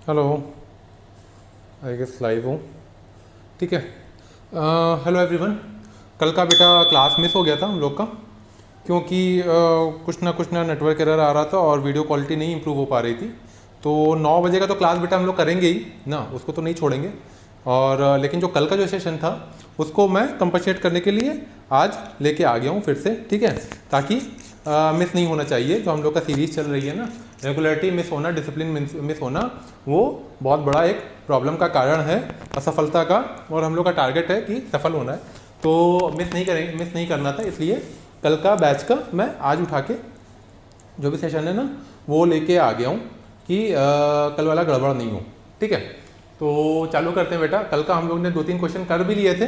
Hello, I guess live हूँ। ठीक है। Hello everyone. कल का बेटा क्लास मिस हो गया था हम लोग का, क्योंकि कुछ ना नेटवर्क एरर आ रहा था और वीडियो क्वालिटी नहीं इंप्रूव हो पा रही थी। तो 9 बजे का तो क्लास बेटा हम लोग करेंगे ही ना, उसको तो नहीं छोड़ेंगे। और लेकिन जो कल का जो सेशन था उसको मैं कंपनसेट करने के लिए आज लेके आ गया हूँ फिर से। ठीक है, ताकि मिस नहीं होना चाहिए। जो हम लोग का सीरीज चल रही है ना, रेगुलरिटी मिस होना, डिसिप्लिन मिस होना, वो बहुत बड़ा एक प्रॉब्लम का कारण है असफलता का। और हम लोग का टारगेट है कि सफल होना है, तो मिस नहीं करना था। इसलिए कल का बैच का मैं आज उठा के जो भी सेशन है ना वो लेके आ गया हूँ कि कल वाला गड़बड़ नहीं हो। ठीक है, तो चालू करते हैं बेटा। कल का हम लोग ने 2-3 क्वेश्चन कर भी लिए थे।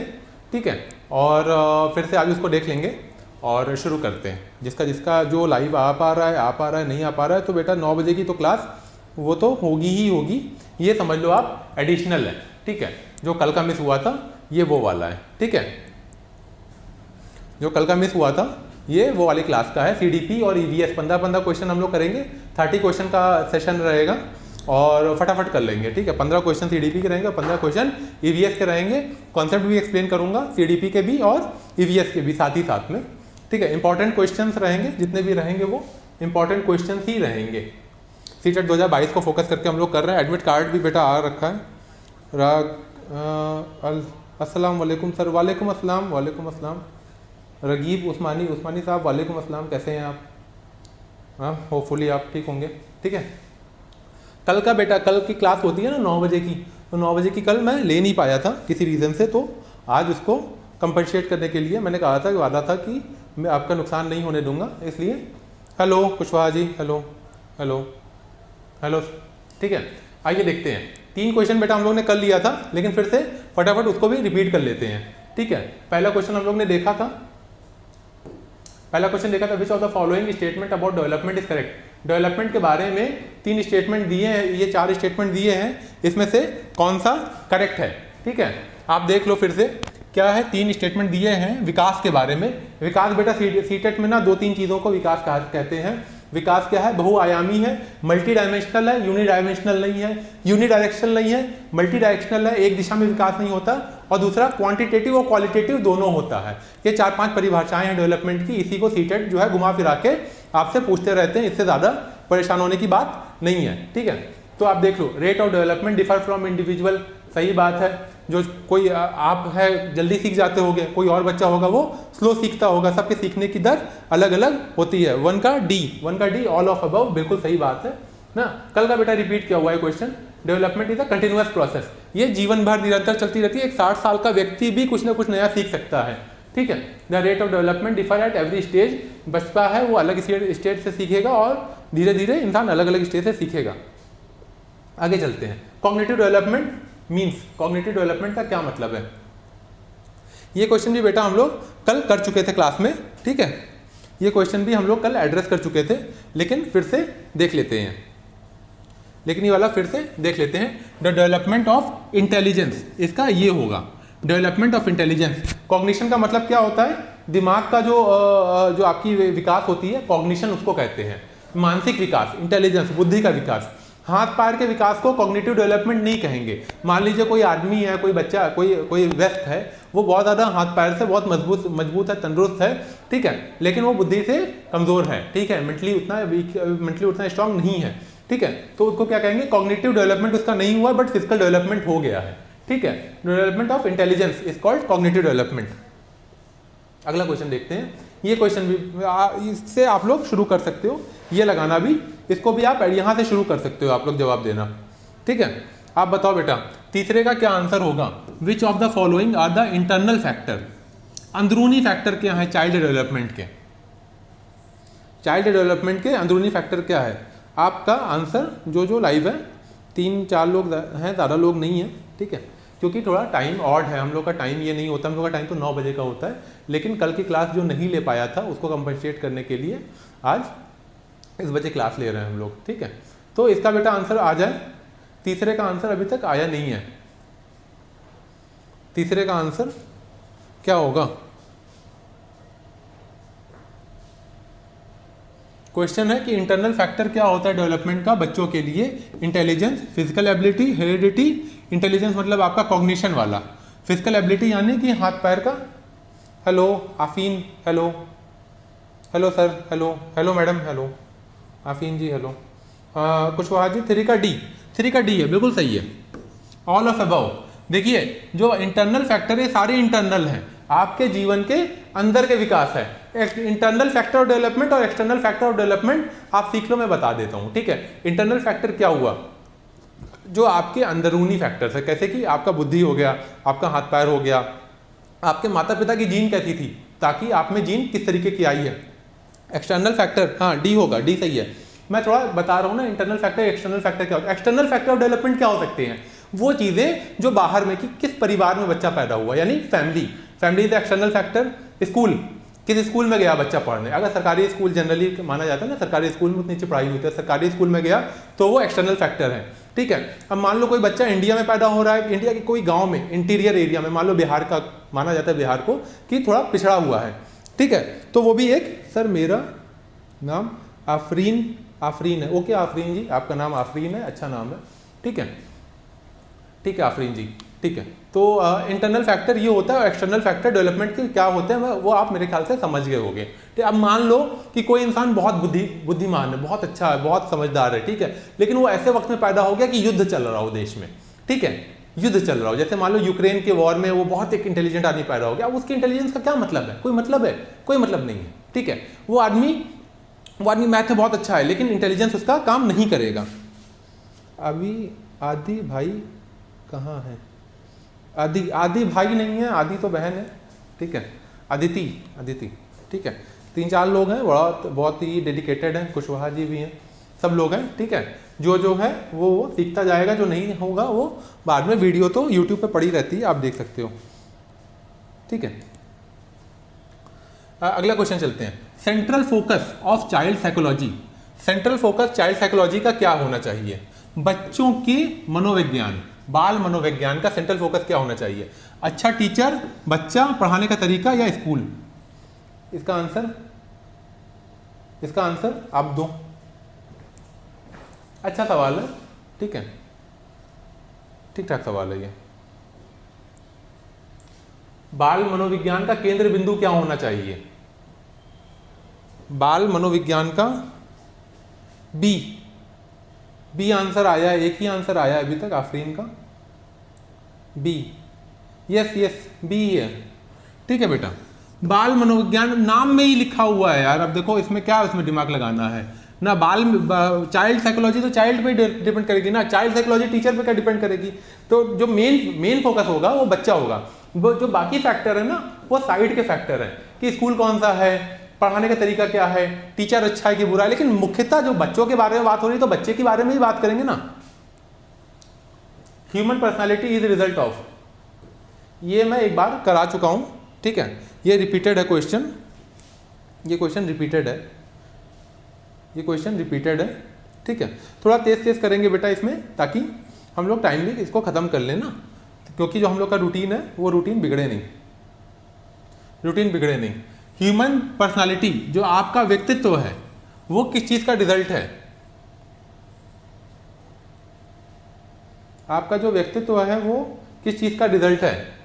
ठीक है, और फिर से आज उसको देख लेंगे और शुरू करते हैं। जिसका जिसका जो लाइव आ पा रहा है नहीं आ पा रहा है, तो बेटा 9 बजे की तो क्लास वो तो होगी ही होगी, ये समझ लो आप, एडिशनल है। ठीक है, जो कल का मिस हुआ था ये वो वाला है। ठीक है, जो कल का मिस हुआ था ये वो वाली क्लास का है। सीडीपी और ईवीएस 15 क्वेश्चन हम लोग करेंगे। 30 क्वेश्चन का सेशन रहेगा और फटाफट कर लेंगे। ठीक है, 15 क्वेश्चन सीडीपी के रहेंगे, 15 क्वेश्चन ईवीएस के रहेंगे। कॉन्सेप्ट भी एक्सप्लेन करूंगा सीडीपी के भी और ईवीएस के भी साथ ही साथ में। ठीक है, इंपॉर्टेंट क्वेश्चंस रहेंगे, जितने भी रहेंगे वो इंपॉर्टेंट क्वेश्चंस ही रहेंगे। सीटेट 2022 को फोकस करके हम लोग कर रहे हैं। एडमिट कार्ड भी बेटा आ रखा है। अस्सलाम वालेकुम सर। वालेकुम अस्सलाम। रगीब उस्मानी साहब, वालेकुम अस्सलाम। कैसे हैं आप? हाँ, होपफुली आप ठीक होंगे। ठीक है, कल का बेटा, कल की क्लास होती है ना 9 बजे की, तो 9 बजे की कल मैं ले नहीं पाया था किसी रीज़न से, तो आज उसको कंपनसेट करने के लिए मैंने कहा था, वादा था कि मैं आपका नुकसान नहीं होने दूंगा, इसलिए। हेलो कुशवाहा जी, हेलो हेलो हेलो। ठीक है, आइए देखते हैं। 3 क्वेश्चन बेटा हम लोग ने कर लिया था, लेकिन फिर से फटाफट उसको भी रिपीट कर लेते हैं। ठीक है, पहला क्वेश्चन हम लोग ने देखा था विच of the following statement about development is correct. Development के बारे में 3 स्टेटमेंट दिए हैं, ये 4 स्टेटमेंट दिए हैं, इसमें से कौन सा करेक्ट है? ठीक है, आप देख लो फिर से क्या है। 3 स्टेटमेंट दिए हैं विकास के बारे में। विकास बेटा सीटेट में ना 2-3 चीज़ों को विकास कहते हैं। विकास क्या है? बहुआयामी है, मल्टी डायमेंशनल है, यूनिडायमेंशनल नहीं है, यूनिडायरेक्शनल नहीं है, मल्टी डायरेक्शनल है, एक दिशा में विकास नहीं होता, और दूसरा क्वांटिटेटिव और क्वालिटेटिव दोनों होता है। ये 4-5 परिभाषाएं हैं डेवलपमेंट की। इसी को सीटेट जो है घुमा फिरा के आपसे पूछते रहते हैं, इससे ज़्यादा परेशान होने की बात नहीं है। ठीक है, तो आप देख लो, rate of development differ from individual, सही बात है। जो कोई आप है जल्दी सीख जाते होगे, कोई और बच्चा होगा वो स्लो सीखता होगा, सबके सीखने की दर अलग अलग होती है। 1 का डी ऑल ऑफ अबव, बिल्कुल सही बात है ना। कल का बेटा रिपीट किया हुआ है question. Development is a continuous process, ये जीवन भर निरंतर चलती रहती है। एक 60 साल का व्यक्ति भी कुछ ना कुछ नया सीख सकता है। ठीक है, the rate of development differ at every stage, बचपा है वो अलग स्टेज से सीखेगा और धीरे धीरे इंसान अलग अलग स्टेज से सीखेगा। आगे चलते हैं। Cognitive development means, cognitive development का क्या मतलब है? ये क्वेश्चन भी बेटा हम लोग कल कर चुके थे क्लास में। ठीक है, ये क्वेश्चन भी हम लोग कल एड्रेस कर चुके थे, लेकिन फिर से देख लेते हैं। लेकिन ये वाला फिर से देख लेते हैं। द डेवलपमेंट ऑफ इंटेलिजेंस, इसका ये होगा डेवलपमेंट ऑफ इंटेलिजेंस। कॉग्निशन का मतलब क्या होता है? दिमाग का जो आपकी विकास होती है, कॉग्निशन उसको कहते हैं। मानसिक विकास, इंटेलिजेंस, बुद्धि का विकास। हाथ पैर के विकास को कॉग्निटिव डेवलपमेंट नहीं कहेंगे। मान लीजिए कोई आदमी है, कोई बच्चा, कोई व्यस्त है, वो बहुत ज़्यादा हाथ पैर से बहुत मजबूत है, तंदुरुस्त है। ठीक है, लेकिन वो बुद्धि से कमज़ोर है। ठीक है, मेंटली उतना स्ट्रांग नहीं है। ठीक है, तो उसको क्या कहेंगे? कॉग्निटिव डेवलपमेंट उसका नहीं हुआ, बट फिजिकल डेवलपमेंट हो गया है। ठीक है, development of intelligence is called cognitive development. अगला क्वेश्चन देखते हैं। ये क्वेश्चन भी इससे आप लोग शुरू कर सकते हो, ये लगाना भी, इसको भी आप यहाँ से शुरू कर सकते हो आप लोग जवाब देना। ठीक है, आप बताओ बेटा, तीसरे का क्या आंसर होगा? Which of the following are the internal factor, अंदरूनी फैक्टर क्या है चाइल्ड डेवलपमेंट के? चाइल्ड डेवलपमेंट के अंदरूनी फैक्टर क्या है? आपका आंसर जो लाइव है, 3-4 लोग हैं, ज़्यादा लोग नहीं है। ठीक है, क्योंकि थोड़ा टाइम ऑड है, हम लोग का टाइम ये नहीं होता, हम लोग का टाइम तो 9 बजे का होता है। लेकिन कल की क्लास जो नहीं ले पाया था उसको कंपनसेट करने के लिए आज इस बजे क्लास ले रहे हैं हम लोग। ठीक है, तो इसका बेटा आंसर आ जाए। तीसरे का आंसर अभी तक आया नहीं है। तीसरे का आंसर क्या होगा? क्वेश्चन है कि इंटरनल फैक्टर क्या होता है डेवलपमेंट का बच्चों के लिए? Intelligence, physical ability, heredity. Intelligence मतलब आपका कॉग्निशन वाला, फिजिकल एबिलिटी यानी कि हाथ पैर का। Hello Afeen, hello, hello sir, hello, hello madam, hello Afeen ji, hello. Kushwaha ji, 3 का डी, 3 का डी है, बिल्कुल सही है। All of above. देखिए जो इंटरनल फैक्टर है सारे इंटरनल हैं, आपके जीवन के अंदर के विकास है। इंटरनल फैक्टर ऑफ डेवलपमेंट और एक्सटर्नल फैक्टर ऑफ डेवलपमेंट आप सीख लो, मैं बता देता हूं, ठीक है। इंटरनल फैक्टर क्या हुआ? जो आपके अंदरूनी फैक्टर्स है, कैसे कि आपका बुद्धि हो गया, आपका हाथ पैर हो गया, आपके माता पिता की जीन कैसी थी, ताकि आप में जीन किस तरीके की आई है। एक्सटर्नल फैक्टर, हाँ डी होगा, डी सही है। मैं थोड़ा बता रहा हूँ ना इंटरनल फैक्टर एक्सटर्नल फैक्टर क्या होता है। एक्सटर्नल फैक्टर ऑफ डेवलपमेंट क्या हो सकते हैं? वो चीज़ें जो बाहर में, कि किस परिवार में बच्चा पैदा हुआ, यानी family, family is external factor. School, किस स्कूल में गया बच्चा पढ़ने, अगर सरकारी स्कूल जनरली माना जाता है ना, सरकारी स्कूल में उतनी अच्छी पढ़ाई होती है, सरकारी स्कूल में गया तो वो एक्सटर्नल फैक्टर है, ठीक है। अब मान लो कोई बच्चा इंडिया में पैदा हो रहा है, इंडिया के कोई गाँव में, इंटीरियर एरिया में, मान लो बिहार का माना जाता है, बिहार को कि थोड़ा पिछड़ा हुआ है, ठीक है, तो वो भी एक, सर मेरा नाम आफरीन, आफरीन है, ओके आफरीन जी, आपका नाम आफरीन है, अच्छा नाम है, ठीक है, ठीक है आफरीन जी, ठीक है। तो इंटरनल फैक्टर ये होता है, एक्सटर्नल फैक्टर डेवलपमेंट के क्या होते हैं वो आप मेरे ख्याल से समझ गए होंगे। ठीक, अब मान लो कि कोई इंसान बहुत बुद्धिमान है, बहुत अच्छा है, बहुत समझदार है, ठीक है, लेकिन वो ऐसे वक्त में पैदा हो गया कि युद्ध चल रहा हो देश में, ठीक है, युद्ध चल रहा हो, जैसे मान लो यूक्रेन के वॉर में वो बहुत एक इंटेलिजेंट आदमी पैदा हो गया। अब उसके इंटेलिजेंस का क्या मतलब है? कोई मतलब है? कोई मतलब नहीं है, ठीक है। वो आदमी मैथ में बहुत अच्छा है, लेकिन इंटेलिजेंस उसका काम नहीं करेगा। अभी आदि भाई कहाँ है? आदि भाई नहीं है, आदि तो बहन है, ठीक है, अदिति, ठीक है। 3-4 लोग हैं, बहुत ही डेडिकेटेड हैं, कुशवाहा जी भी हैं, सब लोग हैं, ठीक है। जो है वो सीखता जाएगा, जो नहीं होगा वो बाद में, वीडियो तो यूट्यूब पे पड़ी रहती है, आप देख सकते हो, ठीक है। अगला क्वेश्चन चलते हैं। Central focus of child psychology, central focus child psychology का क्या होना चाहिए? बच्चों के मनोविज्ञान, बाल मनोविज्ञान का सेंट्रल फोकस क्या होना चाहिए? अच्छा टीचर, बच्चा, पढ़ाने का तरीका या स्कूल? इसका आंसर आप दो। अच्छा सवाल है, ठीक है, ठीक ठाक सवाल है ये। बाल मनोविज्ञान का केंद्र बिंदु क्या होना चाहिए? बाल मनोविज्ञान का बी आंसर आया है, एक ही आंसर आया है अभी तक आफरीन का, बी, यस बी है, ठीक है बेटा। बाल मनोविज्ञान नाम में ही लिखा हुआ है यार, अब देखो इसमें क्या, उसमें दिमाग लगाना है ना। चाइल्ड साइकोलॉजी तो चाइल्ड पे डिपेंड करेगी ना, चाइल्ड साइकोलॉजी टीचर पे क्या डिपेंड करेगी? तो जो मेन फोकस होगा वो बच्चा होगा, वो जो बाकी फैक्टर है ना वो साइड के फैक्टर है, कि स्कूल कौन सा है, पढ़ाने का तरीका क्या है, टीचर अच्छा है कि बुरा है। लेकिन मुख्यतः जो बच्चों के बारे में बात हो रही है तो बच्चे के बारे में ही बात करेंगे ना। Human personality is result of, ये मैं एक बार करा चुका हूं, ठीक है, ये रिपीटेड है क्वेश्चन, ये क्वेश्चन रिपीटेड है, ठीक है। थोड़ा तेज करेंगे बेटा इसमें, ताकि हम लोग टाइमली इसको खत्म कर लें ना, क्योंकि जो हम लोग का रूटीन है वो रूटीन बिगड़े नहीं। ह्यूमन पर्सनालिटी, जो आपका व्यक्तित्व है, वो किस चीज का रिजल्ट है? आपका जो व्यक्तित्व है वो किस चीज का रिजल्ट है?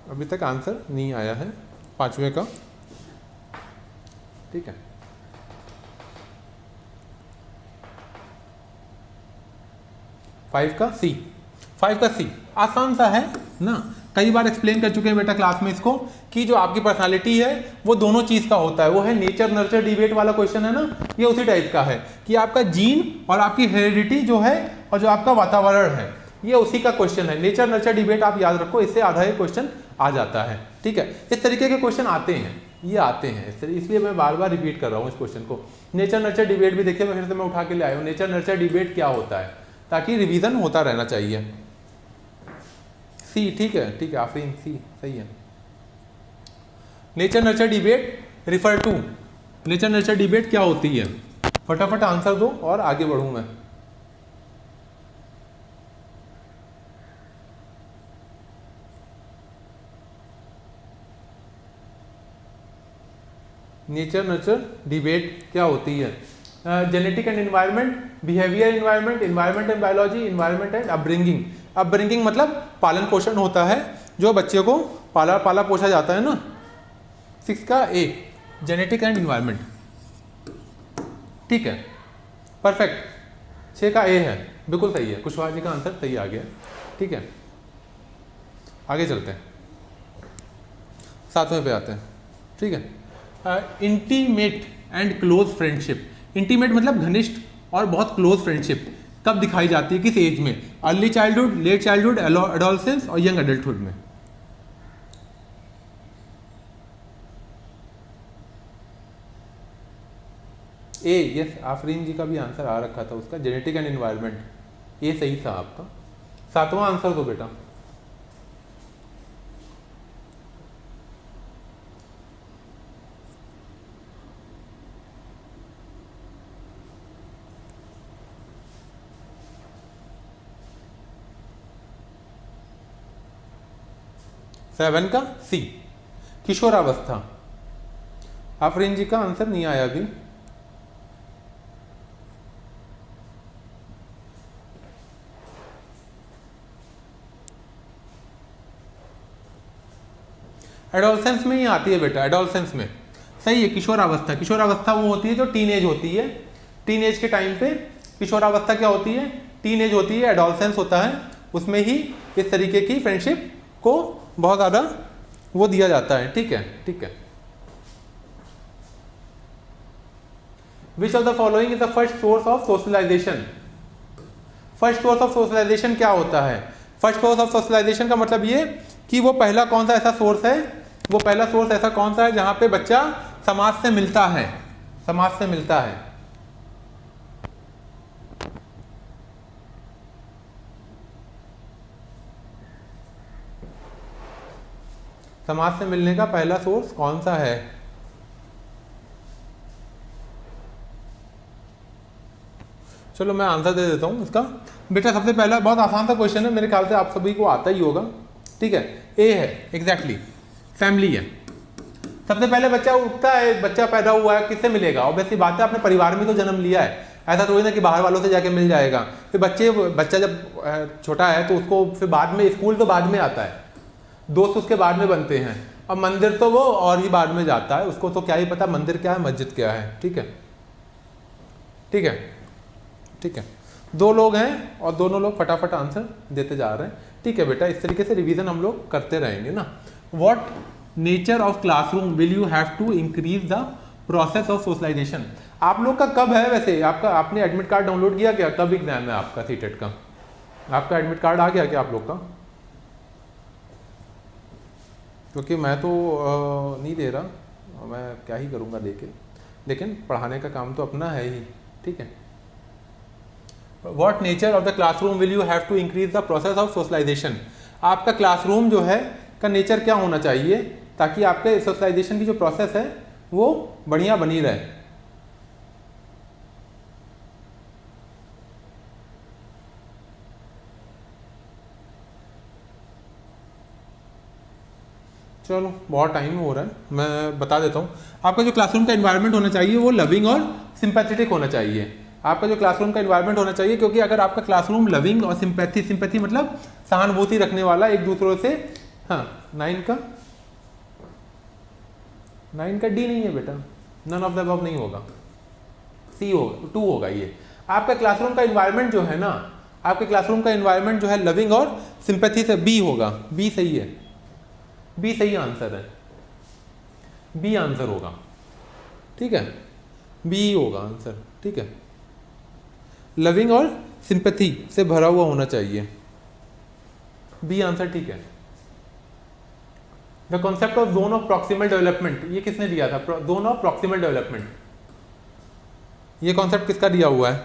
अभी तक आंसर नहीं आया है 5वें का, ठीक है। फाइव का सी आसान सा है ना, कई बार एक्सप्लेन कर चुके हैं बेटा क्लास में इसको, कि जो आपकी पर्सनालिटी है वो दोनों चीज का होता है। वो है नेचर नर्चर डिबेट वाला क्वेश्चन है ना, ये उसी टाइप का है, कि आपका जीन और आपकी हेरिडिटी जो है और जो आपका वातावरण है, ये उसी का क्वेश्चन है। नेचर नर्चर डिबेट आप याद रखो, इससे आधा ही क्वेश्चन आ जाता है, ठीक है। इस तरीके के क्वेश्चन आते हैं, इसलिए मैं बार बार रिपीट कर रहा हूँ इस क्वेश्चन को। नेचर नर्चर डिबेट भी देखिए, मैं फिर से मैं उठा के ले आया हूँ, नेचर नर्चर डिबेट क्या होता है, ताकि रिवीजन होता रहना चाहिए। सी, ठीक है आफरीन, सी सही है। Nature nurture debate refer to, nature nurture debate क्या होती है? फटाफट आंसर दो और आगे बढ़ूं मैं। नेचर नर्चर डिबेट क्या होती है? Genetic and environment, behaviour environment, environment and biology, environment and upbringing. Upbringing मतलब पालन पोषण होता है, जो बच्चे को पाला पोषा जाता है ना। 6 का ए, जेनेटिक एंड इन्वायरमेंट, ठीक है, परफेक्ट। 6 का ए है, बिल्कुल सही है, कुशवाहा जी का आंसर सही आ गया, ठीक है। आगे चलते हैं, 7वें पे आते हैं, ठीक है। Intimate and close friendship. Intimate मतलब घनिष्ठ और बहुत क्लोज फ्रेंडशिप कब दिखाई जाती है, किस एज में? Early childhood, late childhood, adolescence और यंग एडल्टहुड में। ए, यस, आफरीन जी का भी आंसर आ रखा था उसका, जेनेटिक एंड इन्वायरमेंट, ये सही था आपका। 7वां आंसर दो बेटा। सेवन का सी, किशोरावस्था। आफरीन जी का आंसर नहीं आया अभी। एडोलसेंस में ही आती है बेटा, एडोलसेंस में सही है। किशोरावस्था, किशोरावस्था वो होती है जो टीन एज होती है। टीन एज के टाइम पे किशोरावस्था क्या होती है? टीन एज होती है, एडोलसेंस होता है, उसमें ही इस तरीके की फ्रेंडशिप को बहुत ज़्यादा वो दिया जाता है, ठीक है, ठीक है। Which of the following is the first source of socialization? First source of socialization क्या होता है? फर्स्ट सोर्स ऑफ सोशलाइजेशन का मतलब ये कि वो पहला कौन सा ऐसा सोर्स है, वो पहला सोर्स ऐसा कौन सा है जहां पे बच्चा समाज से मिलता है, समाज से मिलता है। समाज से मिलने का पहला सोर्स कौन सा है? चलो मैं आंसर दे देता हूं इसका बेटा। सबसे पहला, बहुत आसान सा क्वेश्चन है, मेरे ख्याल से आप सभी को आता ही होगा, ठीक है। ए है, एग्जैक्टली, फैमिली है। सबसे पहले बच्चा उठता है, बच्चा पैदा हुआ है, किससे मिलेगा? ऑब्वियसली बात है, अपने परिवार में तो जन्म लिया है, ऐसा थोड़ी ना कि बाहर वालों से जाके मिल जाएगा। फिर बच्चा जब छोटा है तो उसको फिर बाद में, स्कूल तो बाद में आता है, दोस्त उसके बाद में बनते हैं, और मंदिर तो वो और ही बाद में जाता है, उसको तो क्या ही पता मंदिर क्या है, मस्जिद क्या है, ठीक है, ठीक है, ठीक है। 2 लोग हैं और दोनों लोग फटाफट आंसर देते जा रहे हैं, ठीक है बेटा। इस तरीके से रिवीजन हम लोग करते रहेंगे ना। What nature of classroom will you have to increase the process of socialization? आप लोग का कब है वैसे? आपने एडमिट कार्ड डाउनलोड किया क्या? कब एग्जाम है आपका सीटेट का? आपका एडमिट कार्ड आ गया क्या आप लोग का? क्योंकि मैं तो नहीं दे रहा, मैं क्या ही करूँगा दे के, लेकिन पढ़ाने का काम तो अपना है ही, ठीक है। What nature of the classroom will you have to increase the process of socialization? आपका क्लासरूम जो है का नेचर क्या होना चाहिए ताकि आपके सोशलाइजेशन की जो प्रोसेस है वो बढ़िया बनी रहे? चलो बहुत टाइम हो रहा है, मैं बता देता हूँ। आपका जो क्लासरूम का एनवायरनमेंट होना चाहिए वो लविंग और सिंपैथेटिक होना चाहिए। आपका जो क्लासरूम का एनवायरनमेंट होना चाहिए, क्योंकि अगर आपका क्लासरूम लविंग और सिंपैथी मतलब सहानुभूति रखने वाला एक दूसरों से, हाँ 9 का डी नहीं है बेटा, नन ऑफ द अबव नहीं होगा, सी होगा, 2 होगा ये। आपका क्लासरूम का एनवायरनमेंट जो है ना, आपके क्लासरूम का एनवायरनमेंट जो है लविंग और सिंपैथी से, बी होगा, बी सही है, बी सही आंसर है, बी आंसर होगा, ठीक है, बी होगा आंसर, ठीक है। लविंग और सिंपैथी से भरा हुआ होना चाहिए, बी आंसर, ठीक है। The concept of zone of proximal development, ये किसने दिया था? जोन ऑफ प्रॉक्सिमल डेवलपमेंट, ये कॉन्सेप्ट किसका दिया हुआ है?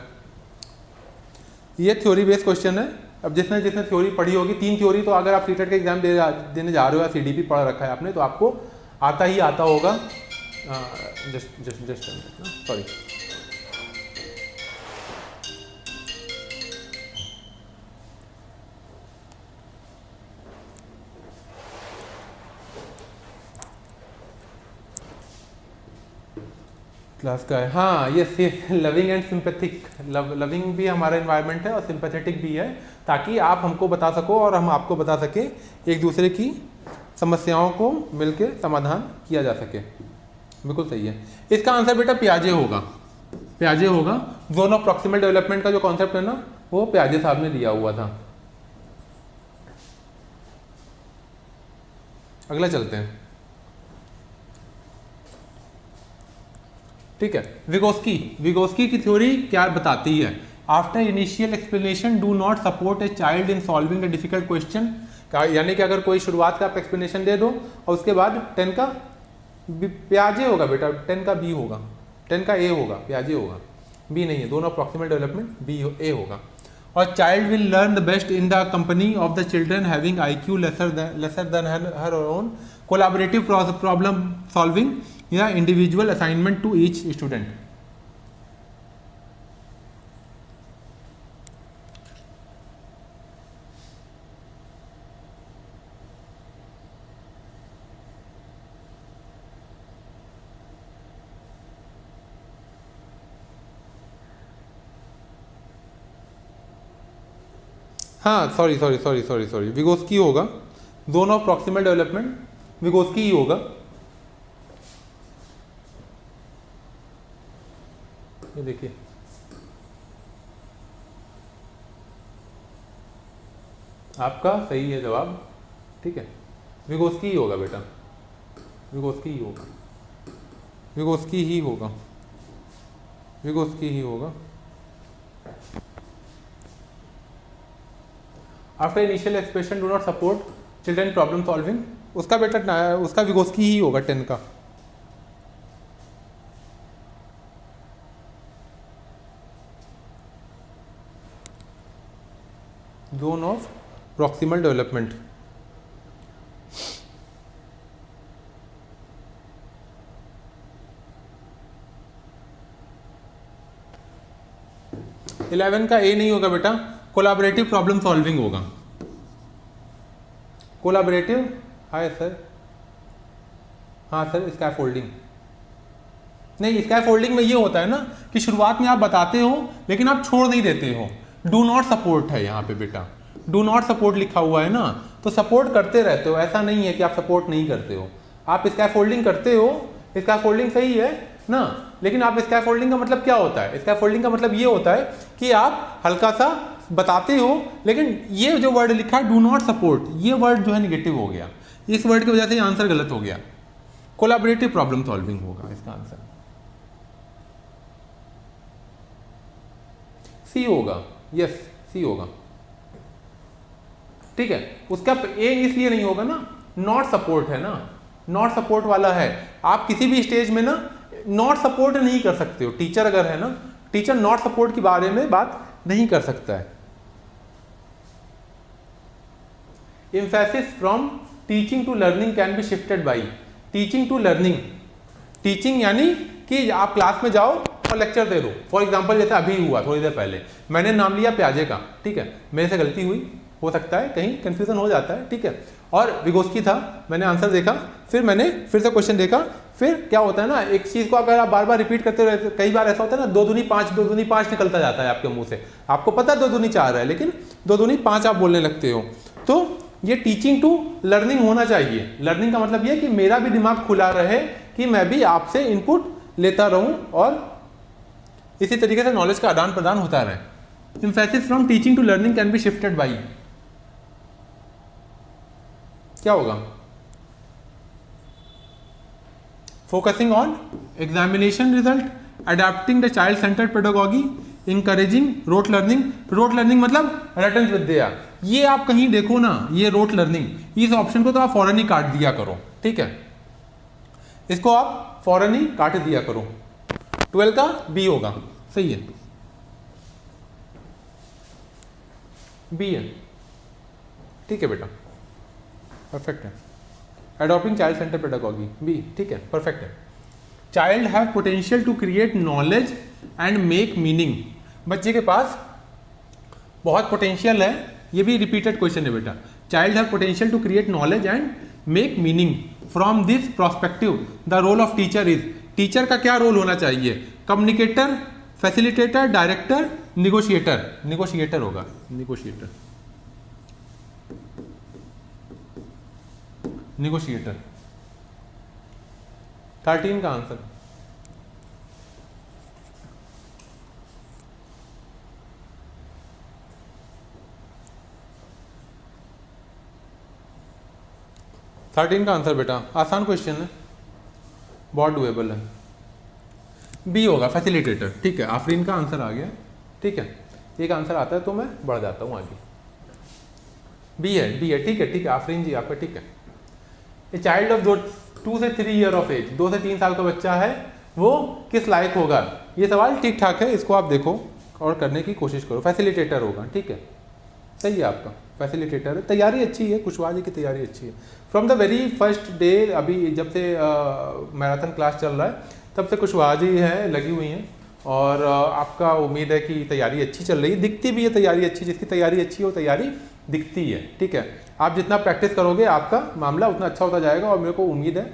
ये थ्योरी बेस्ड क्वेश्चन है। अब जिसने थ्योरी पढ़ी होगी, 3 थ्योरी तो अगर आप सीटेट का एग्जाम देने जा रहे हो या सीडीपी पढ़ रखा है आपने, तो आपको आता ही आता होगा। जस्ट सॉरी, क्लास का है, हाँ ये लविंग एंड सिंपैथिक, लविंग भी हमारा इन्वायरमेंट है और सिंपैथेटिक भी है, ताकि आप हमको बता सको और हम आपको बता सके, एक दूसरे की समस्याओं को मिलकर समाधान किया जा सके। बिल्कुल सही है। इसका आंसर बेटा पियाजे होगा, पियाजे होगा। जोन ऑफ प्रॉक्सिमल डेवलपमेंट का जो कॉन्सेप्ट है ना, वो पियाजे साहब ने दिया हुआ था। अगला चलते हैं, ठीक है। विगोस्की की थ्योरी क्या बताती है? After initial explanation do not support a child in solving the difficult question, यानी कि अगर कोई शुरुआत का आप एक्सप्लेनेशन दे दो और उसके बाद 10 का पियाजे होगा बेटा, 10 का बी होगा, 10 का ए होगा, पियाजे होगा, बी नहीं है। दोनों प्रॉक्सिमल डेवलपमेंट बी ए होगा। और child will learn the best in the company of the children having IQ lesser than her own, collaborative problem solving या individual assignment to each student. हाँ सॉरी, विगोस्की होगा। Zone of proximal development Vygotsky ही होगा। ये देखिए, आपका सही है जवाब, ठीक है। विगोस्की ही होगा बेटा, विगोस्की ही होगा, विगोस्की ही होगा, विगोस्की ही होगा। After initial expression do not support children problem solving, उसका बेटा उसका विगोस्की ही होगा 10 का। Zone of proximal development, eleven का ए नहीं होगा बेटा, कोलैबोरेटिव प्रॉब्लम सॉल्विंग होगा। कोलैबोरेटिव, हाय सर, हाँ सर, स्कैफोल्डिंग नहीं, स्कैफोल्डिंग में ये होता है ना कि शुरुआत में आप बताते हो लेकिन आप छोड़ नहीं देते हो। डू नॉट सपोर्ट है यहाँ पे बेटा, डू नॉट सपोर्ट लिखा हुआ है ना, तो सपोर्ट करते रहते हो, ऐसा नहीं है कि आप सपोर्ट नहीं करते हो। आप स्कैफोल्डिंग करते हो, स्कैफोल्डिंग सही है ना, लेकिन आप स्कैफोल्डिंग का मतलब क्या होता है? स्कैफोल्डिंग का मतलब ये होता है कि आप हल्का सा बताते हो, लेकिन ये जो वर्ड लिखा है डू नॉट सपोर्ट, ये वर्ड जो है निगेटिव हो गया, इस वर्ड की वजह से आंसर गलत हो गया। कोलैबोरेटिव प्रॉब्लम सॉल्विंग होगा इसका आंसर, सी होगा, यस सी होगा, ठीक है। उसका ए इसलिए नहीं होगा ना, नॉट सपोर्ट है ना, नॉट सपोर्ट वाला है। आप किसी भी स्टेज में ना नॉट सपोर्ट नहीं कर सकते हो। टीचर अगर है ना, टीचर नॉट सपोर्ट के बारे में बात नहीं कर सकता है। Emphasis from teaching to learning can be shifted by, teaching to learning, teaching यानी कि आप क्लास में जाओ और लेक्चर दे दो। फॉर एग्जांपल जैसे अभी हुआ थोड़ी देर पहले, मैंने नाम लिया पियाजे का, ठीक है, मेरे से गलती हुई, हो सकता है कहीं कंफ्यूजन हो जाता है, ठीक है। और विगोस्की था, मैंने आंसर देखा, फिर मैंने फिर से क्वेश्चन देखा, फिर क्या होता है ना, एक चीज़ को अगर आप बार बार रिपीट करते रहते, कई बार ऐसा होता है ना, 2 दूनी 5 2 दूनी 5 निकलता जाता है आपके मुंह से, आपको पता है 2 दूनी 4 है, लेकिन 2 दूनी 5 आप बोलने लगते हो। तो ये टीचिंग टू लर्निंग होना चाहिए। लर्निंग का मतलब ये कि मेरा भी दिमाग खुला रहे, कि मैं भी आपसे इनपुट लेता रहूं और इसी तरीके से नॉलेज का आदान प्रदान होता रहे। Emphasis from teaching to learning can be shifted by, क्या होगा? Focusing on examination result, adapting the child centred pedagogy, encouraging rote learning. Rote learning मतलब रटन विद्या, ये आप कहीं देखो ना, ये रोट लर्निंग, इस ऑप्शन को तो आप फौरन ही काट दिया करो, ठीक है, इसको आप फौरन ही काट दिया करो। 12 का बी होगा, सही है, बी है, ठीक है बेटा, परफेक्ट है। Adopting child centre pedagogy, B, ठीक है, परफेक्ट है। Child have potential to create knowledge and make meaning, बच्चे के पास बहुत पोटेंशियल है, ये भी रिपीटेड क्वेश्चन है बेटा। Child have potential to create knowledge and make meaning, from this prospective the role of teacher is, teacher का क्या रोल होना चाहिए? Communicator, facilitator, director, negotiator. Negotiator होगा, निगोशिएटर, निगोशिएटर। 13 का आंसर। थर्टीन का आंसर बेटा, आसान क्वेश्चन है, बहुत डुएबल है। बी होगा, फैसिलिटेटर। ठीक है, आफरीन का आंसर आ गया। ठीक है, एक आंसर आता है तो मैं बढ़ जाता हूँ आगे। बी है, बी है। ठीक है, ठीक है आफरीन जी आपका ठीक है। ए चाइल्ड ऑफ 2 से 3 ईयर ऑफ एज, 2 से 3 साल का बच्चा है, वो किस लायक होगा? ये सवाल ठीक ठाक है, इसको आप देखो और करने की कोशिश करो। फैसिलिटेटर होगा। ठीक है, सही है आपका, फैसिलिटेटर है। तैयारी अच्छी है, कुशवाहा जी की तैयारी अच्छी है। From the very first day, अभी जब से मैराथन क्लास चल रहा है तब से कुशवाहा जी है लगी हुई हैं, और आपका उम्मीद है कि तैयारी अच्छी चल रही है। दिखती भी है तैयारी अच्छी, जिसकी तैयारी अच्छी है वो तैयारी दिखती है। ठीक है, आप जितना प्रैक्टिस करोगे आपका मामला उतना अच्छा होता जाएगा, और मेरे को उम्मीद है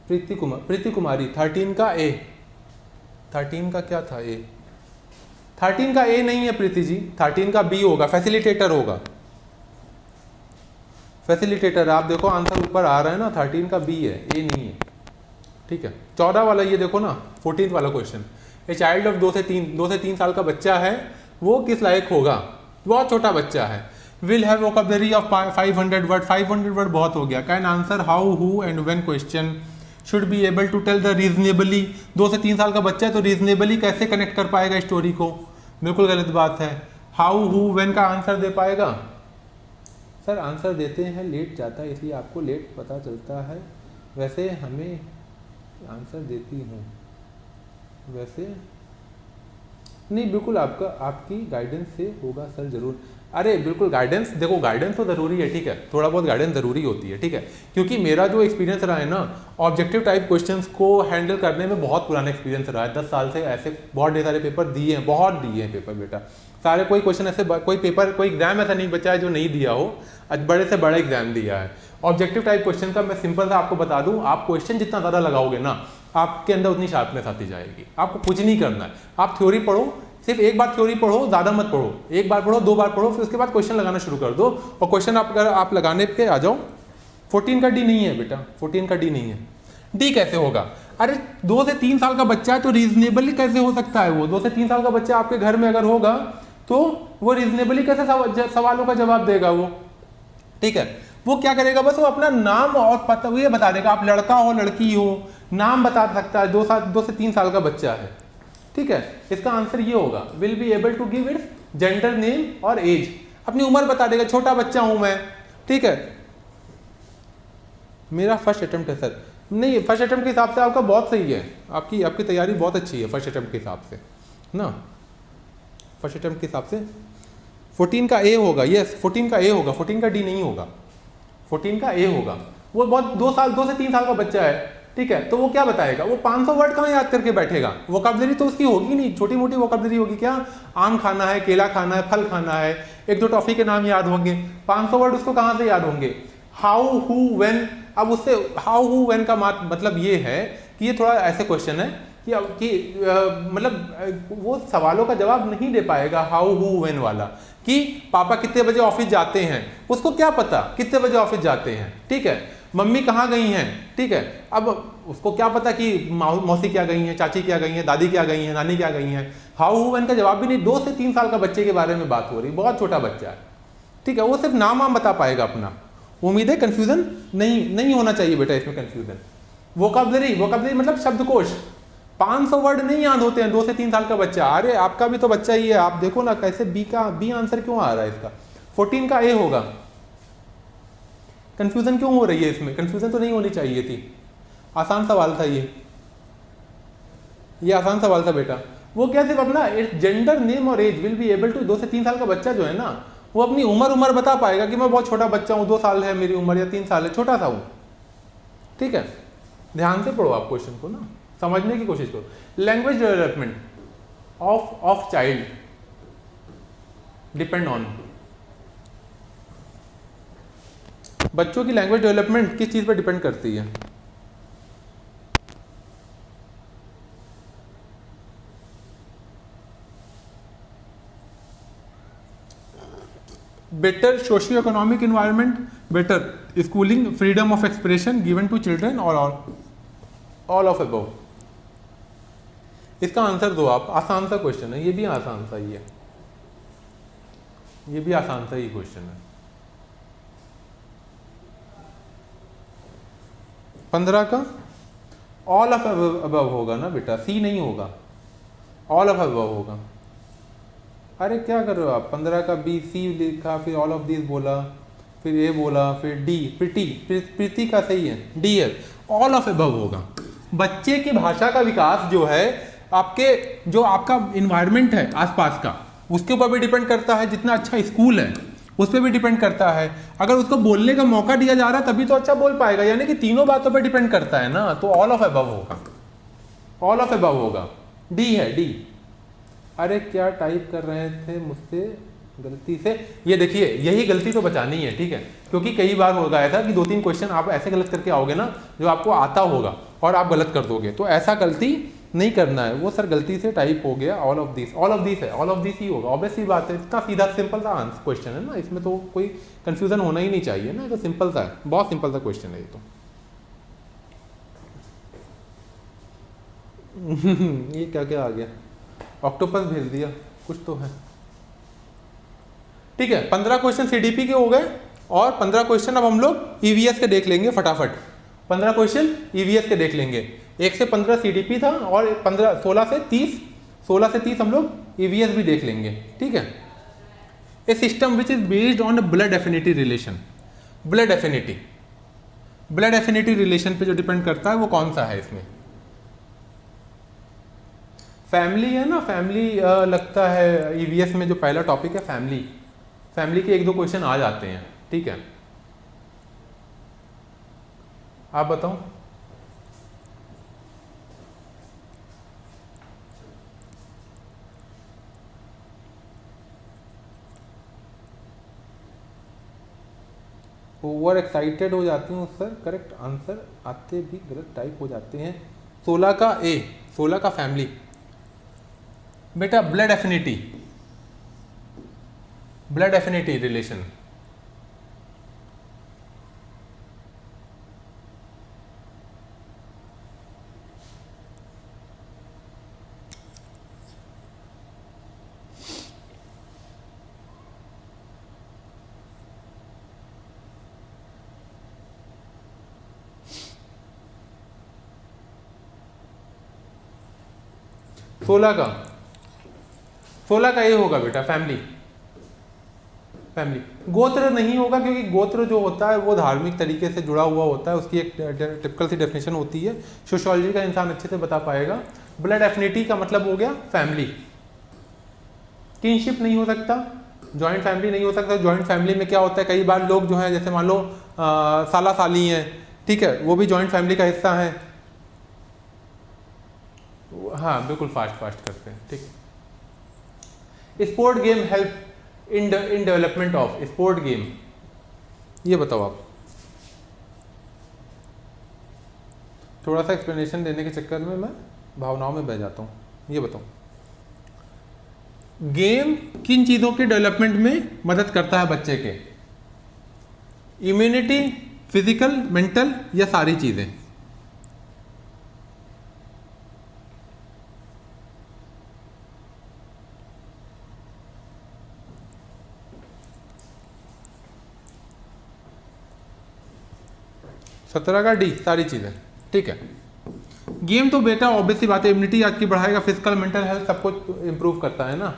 प्रीति कुमारी 13 का ए, 13 का क्या था ए? 13 का ए नहीं है प्रीति जी, 13 का बी होगा, फैसिलिटेटर होगा। फैसिलिटेटर, आप देखो आंसर ऊपर आ रहा है ना, 13 का बी है, ए नहीं है। ठीक है, 14 वाला ये देखो ना, 14 वाला क्वेश्चन। ए चाइल्ड ऑफ 2 से 3 साल का बच्चा है, वो किस लायक होगा? बहुत छोटा बच्चा है। Will have vocabulary of 500 word. 500 word बहुत हो गया। Can answer how, who and when question. Should be able to tell the reasonably. 2 से 3 साल का बच्चा है तो रीजनेबली कैसे कनेक्ट कर पाएगा स्टोरी को? बिल्कुल गलत बात है। हाउ, हु, व्हेन का आंसर दे पाएगा? सर आंसर देते हैं लेट जाता है, इसलिए आपको लेट पता चलता है। वैसे हमें आंसर देती हूँ, वैसे नहीं, बिल्कुल आपकी गाइडेंस से होगा सर जरूर। अरे बिल्कुल गाइडेंस, देखो गाइडेंस तो ज़रूरी है। ठीक है, थोड़ा बहुत गाइडेंस ज़रूरी होती है। ठीक है, क्योंकि मेरा जो एक्सपीरियंस रहा है ना, ऑब्जेक्टिव टाइप क्वेश्चंस को हैंडल करने में बहुत पुराना एक्सपीरियंस रहा है। 10 साल से ऐसे बहुत ढेर सारे पेपर दिए हैं, बहुत दिए हैं पेपर बेटा सारे। कोई क्वेश्चन ऐसे, कोई पेपर, कोई एग्जाम ऐसा नहीं बचा है जो नहीं दिया हो। बड़े से बड़ा एग्जाम दिया है। ऑब्जेक्टिव टाइप क्वेश्चन का मैं सिंपल सा आपको बता दूं, आप क्वेश्चन जितना ज़्यादा लगाओगे ना, आपके अंदर उतनी शार्पनेस आती जाएगी। आपको कुछ नहीं करना है, आप थ्योरी पढ़ो, सिर्फ एक बार थ्योरी पढ़ो, ज़्यादा मत पढ़ो। एक बार पढ़ो, 2 बार पढ़ो, फिर उसके बाद क्वेश्चन लगाना शुरू कर दो। और क्वेश्चन आप लगाने पे आ जाओ। 14 का डी नहीं है बेटा, 14 का डी नहीं है। डी कैसे होगा? अरे 2 से 3 साल का बच्चा है तो रीजनेबली कैसे हो सकता है? वो 2 से 3 साल का बच्चा आपके घर में अगर होगा तो वो रीजनेबली कैसे सवालों का जवाब देगा वो? ठीक है, वो क्या करेगा, बस वो अपना नाम और पता ये बता देगा। आप लड़का हो लड़की हो, नाम बता सकता है। 2 से 3 साल का बच्चा है। ठीक है, इसका आंसर ये होगा, will be able to give its gender, name और एज। अपनी उम्र बता देगा, छोटा बच्चा हूं मैं। ठीक है, मेरा फर्स्ट अटेम्प्ट है सर। नहीं, फर्स्ट अटेम्प्ट के हिसाब से आपका बहुत सही है, आपकी तैयारी बहुत अच्छी है फर्स्ट अटेम्प्ट के हिसाब से ना। फर्स्ट अटेम्प्ट के हिसाब से 14 का ए होगा। यस, 14 का ए होगा, 14 का डी नहीं होगा, 14 का ए होगा। वो बहुत 2 से 3 साल का बच्चा है। ठीक है, तो वो क्या बताएगा? वो 500 वर्ड कहाँ याद करके बैठेगा? वोकैबुलरी तो उसकी होगी नहीं, छोटी मोटी वोकैबुलरी होगी। क्या आम खाना है, केला खाना है, फल खाना है, 1-2 टॉफी के नाम याद होंगे। 500 वर्ड उसको कहाँ से याद होंगे? How, who, when. अब उससे हाउ, हु, व्हेन का मतलब ये है कि ये थोड़ा ऐसे क्वेश्चन है कि मतलब वो सवालों का जवाब नहीं दे पाएगा। हाउ, हु, व्हेन वाला कि पापा कितने बजे ऑफिस जाते हैं, उसको क्या पता कितने बजे ऑफिस जाते हैं? ठीक है, मम्मी कहाँ गई हैं? ठीक है, अब उसको क्या पता कि मौसी क्या गई हैं, चाची क्या गई हैं, दादी क्या गई हैं, नानी क्या गई हैं? हाउ, हु, व्हेन का जवाब भी नहीं। 2 से 3 साल का बच्चे के बारे में बात हो रही, बहुत छोटा बच्चा है। ठीक है, वो सिर्फ नाम बता पाएगा अपना। उम्मीद है कंफ्यूजन नहीं होना चाहिए बेटा इसमें। कंफ्यूजन वोकैबुलरी मतलब शब्दकोश, 500 वर्ड नहीं याद होते हैं 2 से 3 साल का बच्चा। अरे आपका भी तो बच्चा ही है, आप देखो ना कैसे बी आंसर क्यों आ रहा है इसका? 14 का ए होगा। कंफ्यूजन क्यों हो रही है इसमें? कंफ्यूजन तो नहीं होनी चाहिए थी, आसान सवाल था ये आसान सवाल था बेटा। वो क्या सिर्फ अपना जेंडर, नेम और age, will be able to. 2 से 3 साल का बच्चा जो है ना, वो अपनी उम्र बता पाएगा कि मैं बहुत छोटा बच्चा हूँ, 2 साल है मेरी उम्र या 3 साल है, छोटा सा हूँ। ठीक है, ध्यान से पढ़ो आप क्वेश्चन को ना, समझने की कोशिश करो। Language development of child depend on, बच्चों की लैंग्वेज डेवलपमेंट किस चीज़ पर डिपेंड करती है? Better socio economic environment, better schooling, freedom of expression given to children और ऑल ऑफ अबव। इसका आंसर दो आप, आसान सा क्वेश्चन है, ये भी आसान सा ही है, ये भी आसान सा ही क्वेश्चन है। 15 का ऑल ऑफ अबव होगा ना बेटा, सी नहीं होगा, ऑल ऑफ अबव होगा। अरे क्या कर रहे हो आप, 15 का बी, सी लिखा, फिर ऑल ऑफ दिस बोला, फिर ए बोला, फिर डी, प्रीति, प्रीति का सही है, डी है, ऑल ऑफ अबव होगा। बच्चे की भाषा का विकास जो है आपके, जो आपका इन्वायरमेंट है आसपास का, उसके ऊपर भी डिपेंड करता है, जितना अच्छा स्कूल है उस पर भी डिपेंड करता है। अगर उसको बोलने का मौका दिया जा रहा है तभी तो अच्छा बोल पाएगा, यानी कि तीनों बातों पर डिपेंड करता है ना, तो ऑल ऑफ अबव होगा, ऑल ऑफ अबव होगा, डी है, डी। अरे क्या टाइप कर रहे थे मुझसे गलती से, ये देखिए यही गलती तो बचानी है, ठीक है, क्योंकि कई बार होगा ऐसा कि 2-3 क्वेश्चन आप ऐसे गलत करके आओगे ना जो आपको आता होगा और आप गलत कर दोगे, तो ऐसा गलती नहीं करना है। वो सर गलती से टाइप हो गया, all of this, all of this है, ऑल ऑफ दिस ही होगा, ऑब्वियस सी बात है, इतना सीधा सिंपल सा आंसर क्वेश्चन है ना, इसमें तो कोई कंफ्यूजन होना ही नहीं चाहिए ना, तो सिंपल सा है, बहुत सिंपल सा क्वेश्चन है ये तो। ये क्या क्या आ गया, ऑक्टोपस भेज दिया, कुछ तो है, ठीक है। 15 क्वेश्चन सीडीपी के हो गए और 15 क्वेश्चन अब हम लोग ईवीएस के देख लेंगे फटाफट। 15 क्वेश्चन ईवीएस के देख लेंगे, 1 से 15 सीडीपी था और 16 से 30 हम लोग ईवीएस भी देख लेंगे, ठीक है। A system which is based on blood affinity relation, blood affinity relation पे जो डिपेंड करता है वो कौन सा है इसमें? फैमिली है ना, फैमिली लगता है ईवीएस में जो पहला टॉपिक है फैमिली, फैमिली के 1-2 क्वेश्चन आ जाते हैं, ठीक है। आप बताओ। ओवर एक्साइटेड हो जाती हूँ सर, करेक्ट आंसर आते भी गलत टाइप हो जाते हैं। 16 का ए, 16 का फैमिली बेटा, ब्लड एफिनिटी रिलेशन, सोलह का ये होगा बेटा, फैमिली। गोत्र नहीं होगा क्योंकि गोत्र जो होता है वो धार्मिक तरीके से जुड़ा हुआ होता है, उसकी एक टिपिकल सी डेफिनेशन होती है, सोशियोलॉजी का इंसान अच्छे से बता पाएगा। ब्लड एफिनिटी का मतलब हो गया फैमिली, किनशिप नहीं हो सकता, जॉइंट फैमिली नहीं हो सकता। जॉइंट फैमिली में क्या होता है, कई बार लोग जो है जैसे मान लो साला साली हैं, ठीक है, वो भी जॉइंट फैमिली का हिस्सा है। हाँ बिल्कुल, फास्ट करते हैं, ठीक है। Sport game help in development of, sport game, ये बताओ आप। थोड़ा सा एक्सप्लेनेशन देने के चक्कर में मैं भावनाओं में बह जाता हूँ, ये बताओ गेम किन चीज़ों के डेवलपमेंट में मदद करता है बच्चे के? इम्यूनिटी, फिजिकल, मेंटल या सारी चीज़ें? सत्रह का डी, सारी चीज़ें, ठीक है। गेम तो बेटा ऑब्वियस सी बात है, इम्यूनिटी आपकी बढ़ाएगा, फिजिकल मेंटल हेल्थ सब कुछ इंप्रूव करता है ना।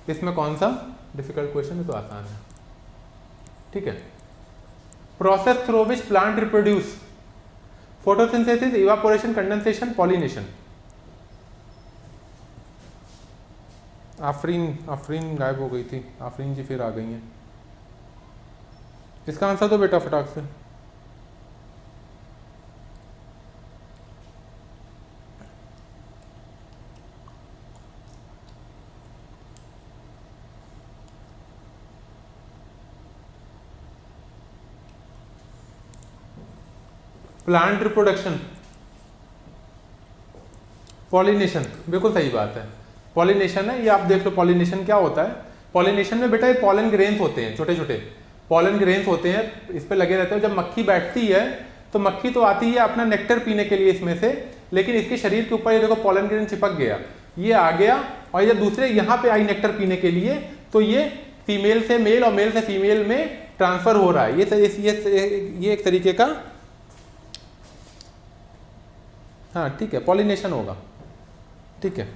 इसमें कौन सा डिफिकल्ट क्वेश्चन है, तो आसान है, ठीक है। Process through which plant reproduce, photosynthesis, evaporation, condensation, pollination. Afreen गायब हो गई थी, आफरीन जी फिर आ गई हैं। इसका आंसर तो बेटा फटाक से। प्लांट रिप्रोडक्शन, पॉलिनेशन, बिल्कुल सही बात है, पॉलिनेशन है ये। आप देख लो पॉलिनेशन क्या होता है। पॉलिनेशन में बेटा ये पॉलन ग्रेन्स होते हैं, छोटे छोटे पॉलन ग्रेन्स होते हैं, इस पे लगे रहते हैं। जब मक्खी बैठती है तो मक्खी तो आती है अपना नेक्टर पीने के लिए इसमें से, लेकिन इसके शरीर के ऊपर ये देखो पॉलन ग्रेन चिपक गया, ये आ गया और ये दूसरे यहाँ पे आई नेक्टर पीने के लिए, तो ये फीमेल से मेल और मेल से फीमेल में ट्रांसफर हो रहा है। ये एक तरीके का, हाँ ठीक है, पॉलिनेशन होगा, ठीक है।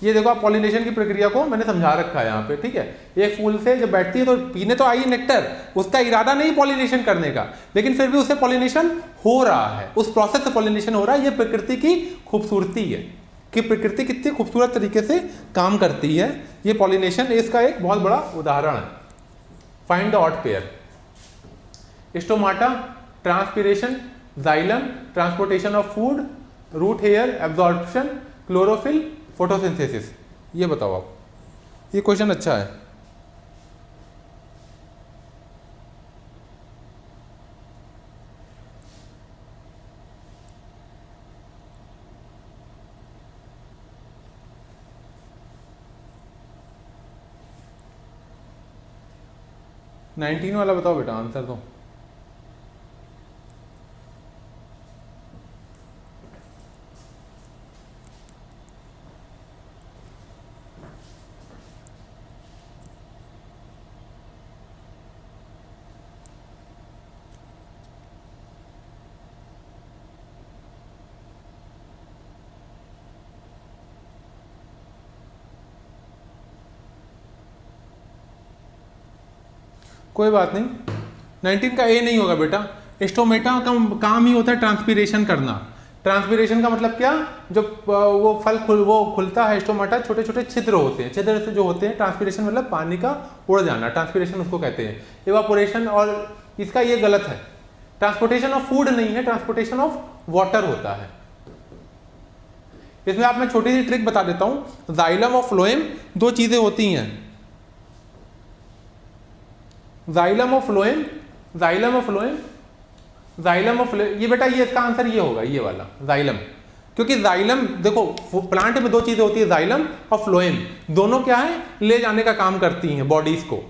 ये देखो आप पॉलिनेशन की प्रक्रिया को मैंने समझा रखा है यहाँ पे, ठीक है। एक फूल से जब बैठती है तो पीने तो आई नेक्टर, उसका इरादा नहीं पॉलिनेशन करने का, लेकिन फिर भी उससे पॉलिनेशन हो रहा है, उस प्रोसेस से पॉलिनेशन हो रहा है। ये प्रकृति की खूबसूरती है कि प्रकृति कितनी खूबसूरत तरीके से काम करती है। ये पॉलिनेशन इसका एक बहुत बड़ा उदाहरण है। Find the odd pair. Stomata, transpiration, xylem, transportation of food, root hair, absorption, chlorophyll, photosynthesis. ये बताओ आप, ये क्वेश्चन अच्छा है। नाइनटीन वाला बताओ बेटा, आंसर दो। कोई बात नहीं, 19 का ए नहीं होगा बेटा। स्टोमेटा का काम ही होता है ट्रांसपीरेशन करना। ट्रांसपीरेशन का मतलब क्या, जब वो फल खुलता है स्टोमेटा, छोटे छोटे छिद्र होते हैं, छिद्र से जो होते हैं, ट्रांसपीरेशन मतलब पानी का उड़ जाना, ट्रांसपीरेशन उसको कहते हैं। इवापोरेशन, और इसका ये गलत है, ट्रांसपोर्टेशन ऑफ फूड नहीं है, ट्रांसपोर्टेशन ऑफ वाटर होता है। इसमें आप मैं छोटी सी ट्रिक बता देता हूं। जाइलम और फ्लोएम दो चीजें होती हैं, जाइलम और फ्लोएम, जाइलम और फ्लोएम, जाइलम और फ्लोएम, ये बेटा ये इसका आंसर ये होगा, ये वाला जाइलम। क्योंकि जाइलम देखो प्लांट में दो चीजें होती है, जाइलम और फ्लोएम, दोनों क्या है, ले जाने का काम करती हैं बॉडीज को।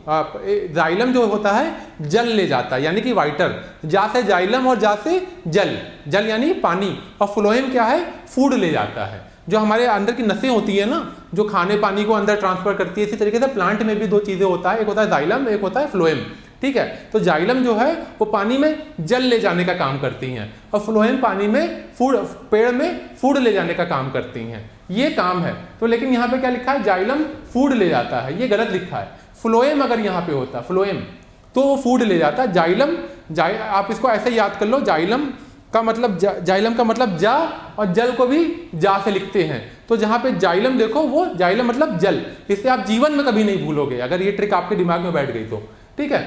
जाइलम जो होता है जल ले जाता है, यानी कि वाइटर, जा से जाइलम और जा से जल, जल यानी पानी, और फ्लोएम क्या है, फूड ले जाता है। जो हमारे अंदर की नसें होती है ना, जो खाने पानी को अंदर ट्रांसफर करती है, इसी तरीके से प्लांट में भी दो चीजें होता है, एक होता है जाइलम, एक होता है फ्लोएम, ठीक है। तो जाइलम जो है वो पानी में जल ले जाने का काम करती हैं, और फ्लोएम पानी में फूड, पेड़ में फूड ले जाने का काम करती हैं, ये काम है। तो लेकिन यहाँ पे क्या लिखा है, जाइलम फूड ले जाता है, ये गलत लिखा है। फ्लोएम अगर यहाँ पे होता फ्लोएम तो वो फूड ले जाता है। जाइलम, आप इसको ऐसे याद कर लो, जाइलम का मतलब जाइलम का मतलब जा, और जल को भी जा से लिखते हैं। तो जहां पे जाइलम देखो, वो जाइलम मतलब जल, इससे आप जीवन में कभी नहीं भूलोगे अगर ये ट्रिक आपके दिमाग में बैठ गई तो, ठीक है।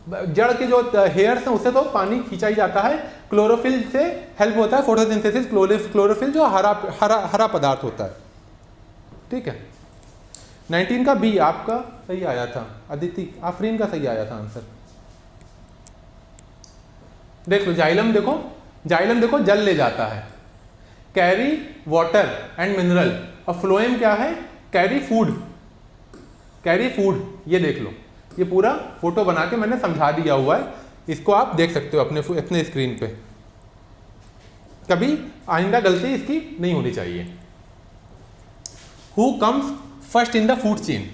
जड़ के जो हेयर्स हैं उससे तो पानी खींचा ही जाता है, क्लोरोफिल से हेल्प होता है फोटोसिंथेसिस, क्लोरोफिल जो हरा पदार्थ होता है, ठीक है। 19 का बी आपका सही आया था, अदिति आफरीन का सही आया था आंसर। देख लो जाइलम, देखो जाइलम देखो जल ले जाता है, कैरी वाटर एंड मिनरल, और फ्लोएम क्या है, कैरी फूड, कैरी फूड। ये देख लो, ये पूरा फोटो बना के मैंने समझा दिया हुआ है, इसको आप देख सकते हो अपने स्क्रीन पे, कभी आइंदा गलती इसकी नहीं होनी चाहिए। Who comes first in the food chain,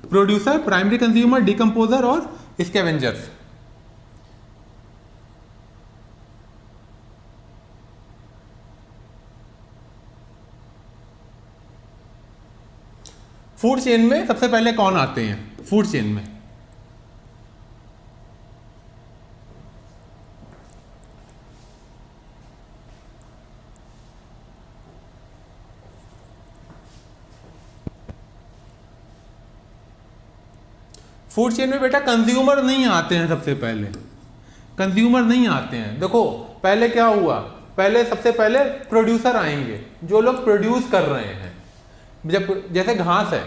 producer, primary consumer, decomposer और स्कैवेंजर्स। फूड चेन में सबसे पहले कौन आते हैं, फूड चेन में फूड चेन में बेटा कंज्यूमर नहीं आते हैं, सबसे पहले कंज्यूमर नहीं आते हैं। देखो पहले क्या हुआ, पहले सबसे पहले प्रोड्यूसर आएंगे, जो लोग प्रोड्यूस कर रहे हैं। जब जैसे घास है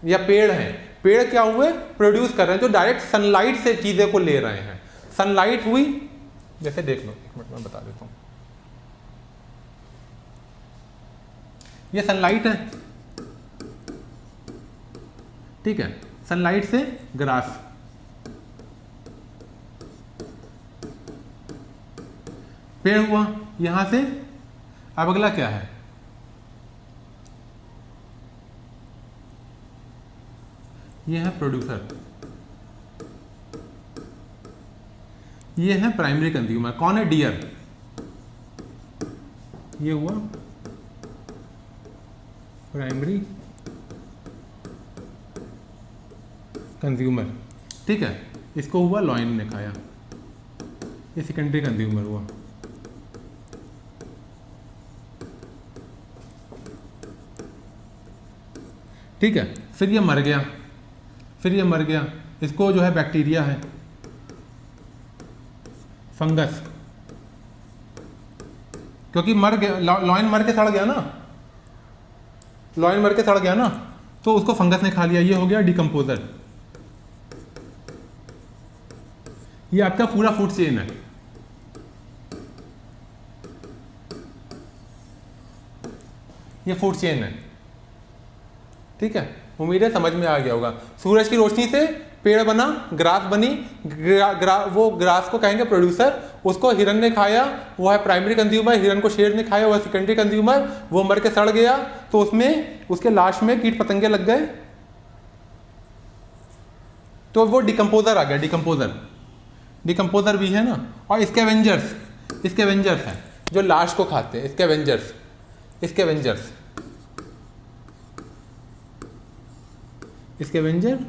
या पेड़ है, पेड़ क्या हुए, प्रोड्यूस कर रहे हैं, जो डायरेक्ट सनलाइट से चीजें को ले रहे हैं। सनलाइट हुई, जैसे देख लो, एक मिनट में बता देता हूँ। ये सनलाइट है, ठीक है, सनलाइट से ग्रास, पेड़ हुआ यहां से। अब अगला क्या है, ये है प्रोड्यूसर, ये है प्राइमरी कंज्यूमर। कौन है, डियर। ये हुआ प्राइमरी कंज्यूमर, ठीक है, इसको हुआ लॉयन ने खाया, ये सेकेंडरी कंज्यूमर हुआ। ठीक है, फिर ये मर गया, फिर ये मर गया, इसको जो है बैक्टीरिया है, फंगस, क्योंकि मर गया, लॉयन मर के सड़ गया ना, लॉयन मर के सड़ गया ना, तो उसको फंगस ने खा लिया, ये हो गया डिकम्पोजर। ये आपका पूरा फूड चेन है। ये फूड चेन है, ठीक है, उम्मीद है समझ में आ गया होगा। सूरज की रोशनी से पेड़ बना, ग्रास बनी, वो ग्रास को कहेंगे प्रोड्यूसर, उसको हिरन ने खाया, वो है प्राइमरी कंज्यूमर, हिरन को शेर ने खाया, वो है सेकेंडरी कंज्यूमर, वो मर के सड़ गया, तो उसमें उसके लाश में कीट पतंगे लग गए, तो वो डिकम्पोजर आ गया, डिकम्पोजर। डिकम्पोजर भी है ना। और स्कैवेंजर्स, स्कैवेंजर्स हैं जो लाश को खाते हैं, स्कैवेंजर्स, स्कैवेंजर्स, स्कैवेंजर,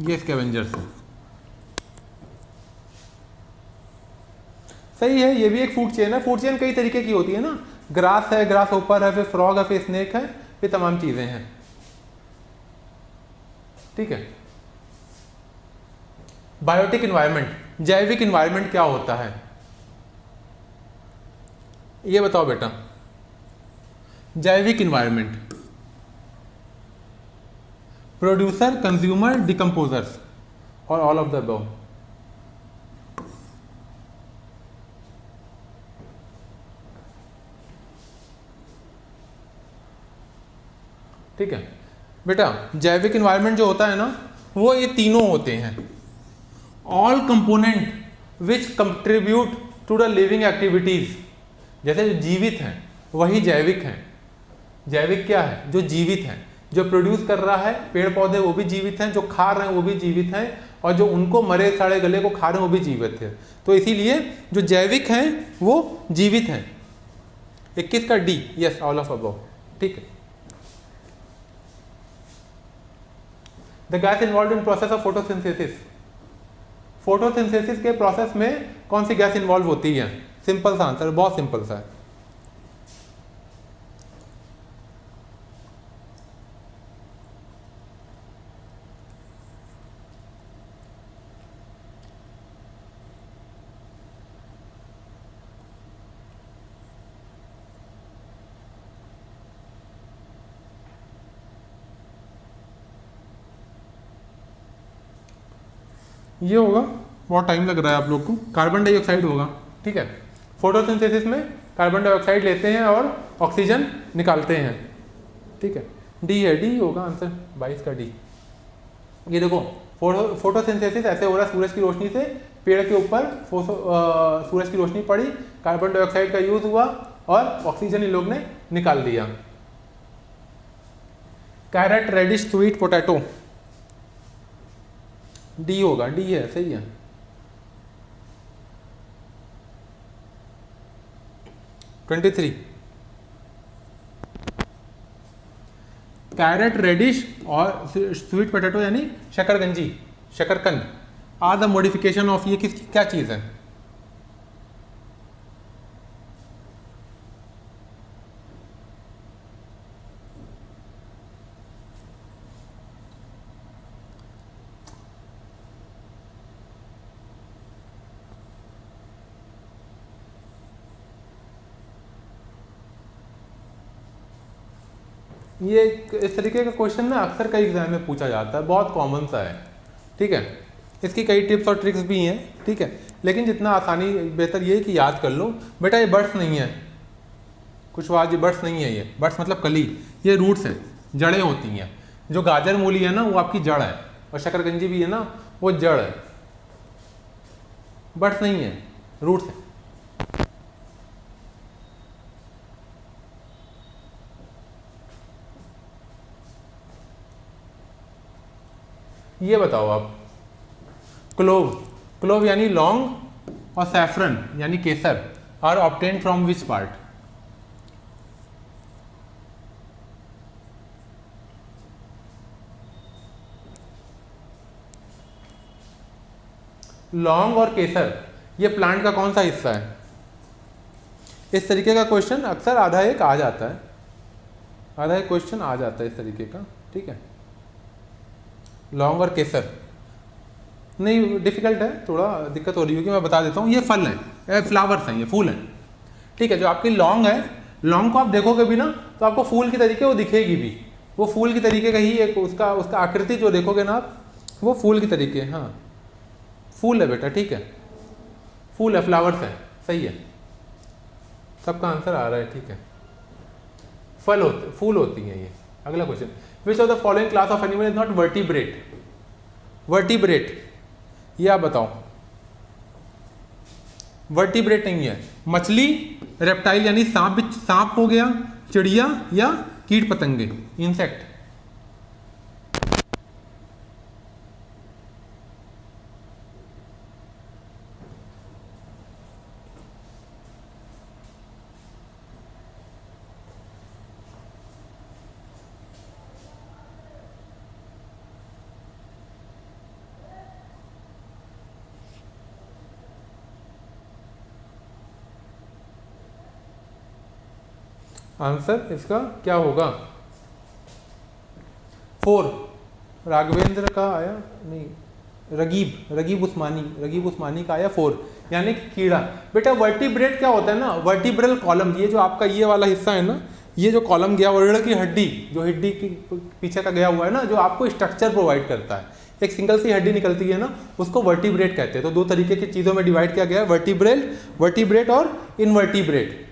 ये स्कैवेंजर्स है। सही है, ये भी एक फूड चेन है। फूड चेन कई तरीके की होती है ना, ग्रास है, ग्रास ऊपर है, फिर फ्रॉग है, फिर स्नेक है, ये तमाम चीजें हैं, ठीक है। बायोटिक इन्वायरमेंट, जैविक इन्वायरमेंट क्या होता है, ये बताओ बेटा। जैविक इन्वायरमेंट, प्रोड्यूसर, कंज्यूमर, डिकम्पोजर्स और ऑल ऑफ द अबव। ठीक है बेटा, जैविक इन्वायरमेंट जो होता है ना, वो ये तीनों होते हैं। All component which contribute to the living activities, जैसे जो जीवित हैं वही जैविक हैं। जैविक क्या है, जो जीवित हैं, जो प्रोड्यूस कर रहा है, पेड़ पौधे वो भी जीवित हैं, जो खा रहे हैं वो भी जीवित हैं, और जो उनको मरे सड़े गले को खा रहे हैं वो भी जीवित है। तो इसीलिए जो जैविक हैं वो जीवित हैं। 21 का D, yes, all of above, ठीक है। The gas involve in process of photosynthesis, photosynthesis के प्रोसेस में कौन सी गैस इन्वॉल्व होती है? सिंपल सा आंसर, बहुत सिंपल सा है। ये होगा, बहुत टाइम लग रहा है आप लोग को, कार्बन डाइऑक्साइड होगा, ठीक है। फोटोसिंथेसिस में कार्बन डाइऑक्साइड लेते हैं और ऑक्सीजन निकालते हैं, ठीक है। डी है, डी होगा आंसर, 22 का डी। ये देखो, फोटोसिंथेसिस ऐसे हो रहा है, सूरज की रोशनी से पेड़ के ऊपर सूरज की रोशनी पड़ी, कार्बन डाइऑक्साइड का यूज हुआ और ऑक्सीजन इन लोग ने निकाल दिया। Carrot, radish, sweet potato, D होगा, डी है, सही है। (23) कैरेट, रेडिश और स्वीट पोटैटो यानी शकरकंजी, शकरकंद आर द मॉडिफिकेशन ऑफ, ये किसकी क्या चीज है? ये इस तरीके का क्वेश्चन ना अक्सर कई एग्जाम में पूछा जाता है, बहुत कॉमन सा है, ठीक है। इसकी कई टिप्स और ट्रिक्स भी हैं, ठीक है, लेकिन जितना आसानी बेहतर ये है कि याद कर लो। बेटा ये बर्ड्स नहीं है, कुछ आज ये बर्ड्स नहीं है, ये बर्ड्स मतलब कली, ये रूट्स है, जड़ें होती हैं। जो गाजर मूली है ना वो आपकी जड़ है, और शकरकंजी भी है ना वो जड़ है, बर्ड्स नहीं है, रूट्स है। ये बताओ आप, क्लोव, क्लोव यानी लौंग और सैफरन यानी केसर are obtain from which part? लौंग और केसर ये प्लांट का कौन सा हिस्सा है? इस तरीके का क्वेश्चन अक्सर आधा एक आ जाता है, आधा एक क्वेश्चन आ जाता है इस तरीके का, ठीक है। लौंग और केसर नहीं डिफिकल्ट है, थोड़ा दिक्कत हो रही होगी, मैं बता देता हूँ। ये फल है, फ्लावर्स हैं, ये फूल हैं, ठीक है। जो आपकी लौंग है, लौंग को आप देखोगे भी ना तो आपको फूल की तरीके वो दिखेगी भी, वो फूल की तरीके का ही एक उसका आकृति जो देखोगे ना आप, वो फूल की तरीके, हाँ फूल है बेटा, ठीक है, फूल है, फ्लावर्स है, सही है, सबका आंसर आ रहा है, ठीक है। फल होते, फूल होती हैं ये। अगला question, which of the following class of animal is not vertebrate? Vertebrate ये आप बताओ। वर्टिब्रेट नहीं है, मछली, रेप्टाइल यानी सांप, सांप हो गया, चिड़िया या कीट पतंगे, इंसेक्ट। आंसर इसका क्या होगा? 4। राघवेंद्र का आया नहीं, रगीब उस्मानी का आया 4, यानी कि कीड़ा। बेटा वर्टिब्रेट क्या होता है ना, वर्टिब्रल कॉलम, ये जो आपका ये वाला हिस्सा है ना, ये जो कॉलम गया रीढ़ की हड्डी, जो हड्डी की पीछे का गया हुआ है ना, जो आपको स्ट्रक्चर प्रोवाइड करता है, एक सिंगल सी हड्डी निकलती है ना, उसको वर्टिब्रेट कहते हैं। तो 2 तरीके की चीज़ों में डिवाइड किया गया है, वर्टिब्रेट और इनवर्टिब्रेट।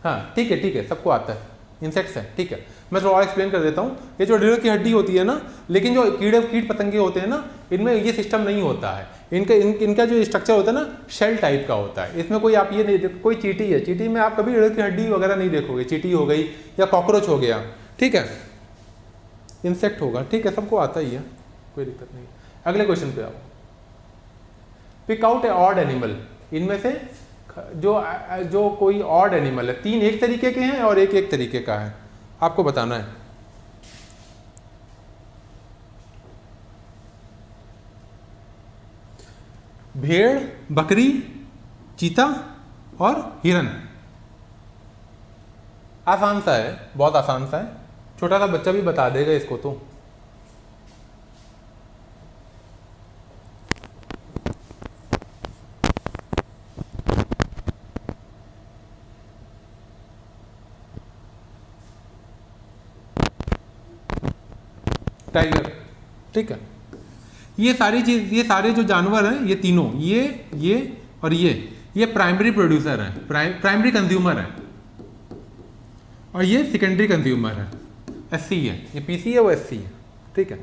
हाँ ठीक है, सबको आता है, इंसेक्ट्स है, ठीक है। मैं थोड़ा और एक्सप्लेन कर देता हूँ। ये जो रीढ़ की हड्डी होती है ना, लेकिन जो कीट पतंगे होते हैं ना, इनमें ये सिस्टम नहीं होता है। इनका जो स्ट्रक्चर होता है ना, शेल टाइप का होता है। इसमें कोई आप ये नहीं, कोई चींटी है, चींटी में आप कभी रीढ़ की हड्डी वगैरह नहीं देखोगे, चींटी हो गई या कॉकरोच हो गया, ठीक है, इंसेक्ट होगा, ठीक है, सबको आता ही है, कोई दिक्कत नहीं। अगले क्वेश्चन पे आओ, पिक आउट ए ऑड एनिमल। इनमें से जो कोई ऑड एनिमल है, 3 एक तरीके के हैं और एक तरीके का है, आपको बताना है। भेड़, बकरी, चीता और हिरन। आसान सा है, बहुत आसान सा है, छोटा सा बच्चा भी बता देगा इसको तो। टाइगर, ठीक है। ये सारी चीज, ये सारे जो जानवर हैं, ये तीनों, ये और ये प्राइमरी प्रोड्यूसर है, प्राइमरी कंज्यूमर है, और ये सेकेंडरी कंज्यूमर है, एससी है, ये पीसी है, वो एससी है, ठीक है।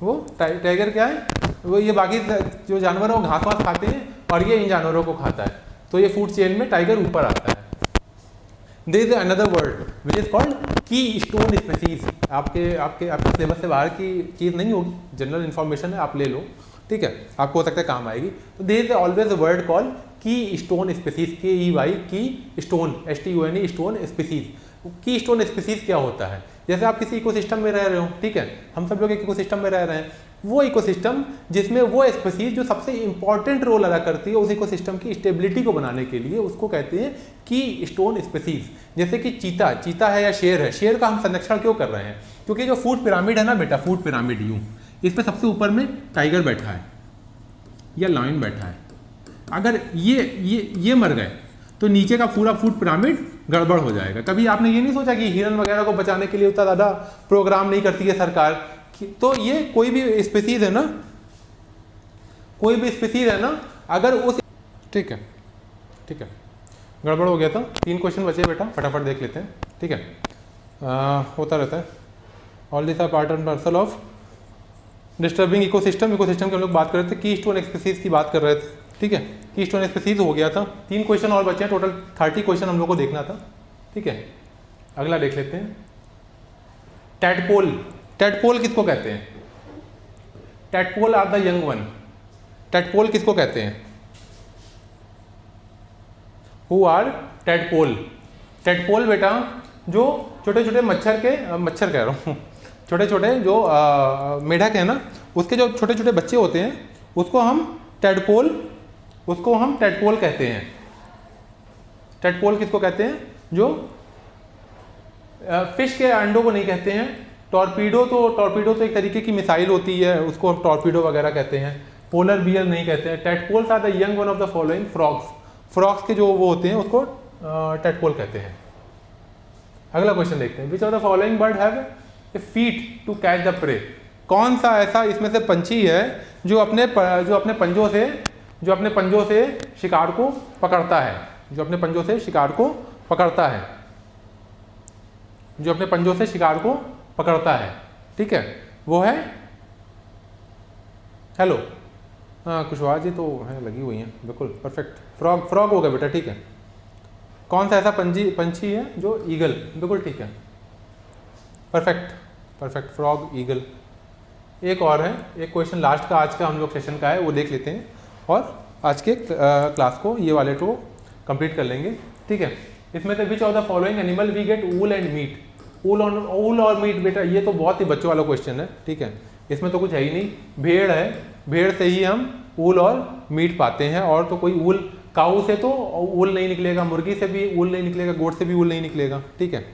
वो टाइगर क्या है, वो ये बाकी जो जानवर है वो घास वास खाते हैं और ये इन जानवरों को खाता है, तो ये फूड चेन में टाइगर ऊपर आता है। There is another word which is called key stone species. आपके सिलेबस से बाहर की चीज़ नहीं होगी, जनरल इन्फॉर्मेशन है, आप ले लो, ठीक है, आपको हो सकता है काम आएगी। तो there is always a word call key stone species, KEY, key stone, STONE, stone species. Key stone species क्या होता है? जैसे आप किसी इकोसिस्टम में रह रहे हो, ठीक है, हम सब लोग एक इकोसिस्टम में रह रहे हैं, वो इकोसिस्टम जिसमें वो स्पीसीज जो सबसे इंपॉर्टेंट रोल अदा करती है उस इकोसिस्टम की स्टेबिलिटी को बनाने के लिए, उसको कहते हैं की स्टोन स्पीसीज। जैसे कि चीता है या शेर है, शेर का हम संरक्षण क्यों कर रहे हैं? क्योंकि जो फूड पिरामिड है ना बेटा, फूड पिरामिड यूं, इसमें सबसे ऊपर में टाइगर बैठा है या लायन बैठा है। अगर ये मर गए तो नीचे का पूरा फूड पिरामिड गड़बड़ हो जाएगा। कभी आपने ये नहीं सोचा कि हिरन वगैरह को बचाने के लिए उतना ज़्यादा प्रोग्राम नहीं करती है सरकार? तो ये कोई भी स्पीसीज है ना, कोई भी स्पीसीज है ना, अगर उस, ठीक है गड़बड़ हो गया था। 3 क्वेश्चन बचे बेटा, फटाफट देख लेते हैं, ठीक है। होता रहता है। All this are part and parcel of disturbing ecosystem की हम लोग बात कर रहे थे, कीस्टोन स्पीसीज की बात कर रहे थे, ठीक है। कीस्टोन स्पीसीज हो गया था। 3 क्वेश्चन और बचे हैं, टोटल 30 क्वेश्चन हम लोग को देखना था, ठीक है। अगला देख लेते हैं, टैडपोल किसको कहते हैं? Tadpole are the young one. Tadpole किसको कहते हैं? Who are tadpole? टैडपोल बेटा जो छोटे छोटे मच्छर कह रहा हूँ छोटे छोटे जो मेढक है ना, उसके जो छोटे छोटे बच्चे होते हैं उसको हम टैडपोल कहते हैं। टैडपोल किसको कहते हैं? जो फिश के अंडों को नहीं कहते हैं। टॉर्पीडो तो एक तरीके की मिसाइल होती है, उसको हम टॉर्पीडो वगैरह कहते हैं। पोलर बियर नहीं कहते हैं। Tadpoles are the young one of the following frogs के जो वो होते हैं उसको टैडपोल कहते हैं। अगला क्वेश्चन देखते हैं, which of the following bird have a feet to catch the prey? कौन सा ऐसा इसमें से पंछी है जो अपने पंजों से शिकार को पकड़ता है? जो अपने पंजों से शिकार को पकड़ता है, ठीक है, वो है, हेलो, हाँ कुशवाहा जी तो है, लगी हुई हैं, बिल्कुल परफेक्ट। फ्रॉग हो गया बेटा, ठीक है। कौन सा ऐसा पंछी है जो ईगल? बिल्कुल ठीक है, परफेक्ट, फ्रॉग, ईगल। एक और है, एक क्वेश्चन लास्ट का आज का हम लोग सेशन का है, वो देख लेते हैं और आज के क्लास को ये वाले को कंप्लीट कर लेंगे, ठीक है। इसमें से which of the following animal we get wool and meat? Wool और मीट बेटा ये तो बहुत ही बच्चों वाला क्वेश्चन है, ठीक है, इसमें तो कुछ है ही नहीं। भेड़ है, भेड़ से ही हम वूल और मीट पाते हैं, और तो कोई वूल, काऊ से तो वूल नहीं निकलेगा, मुर्गी से भी वूल नहीं निकलेगा, गोट से भी वूल नहीं निकलेगा, ठीक है।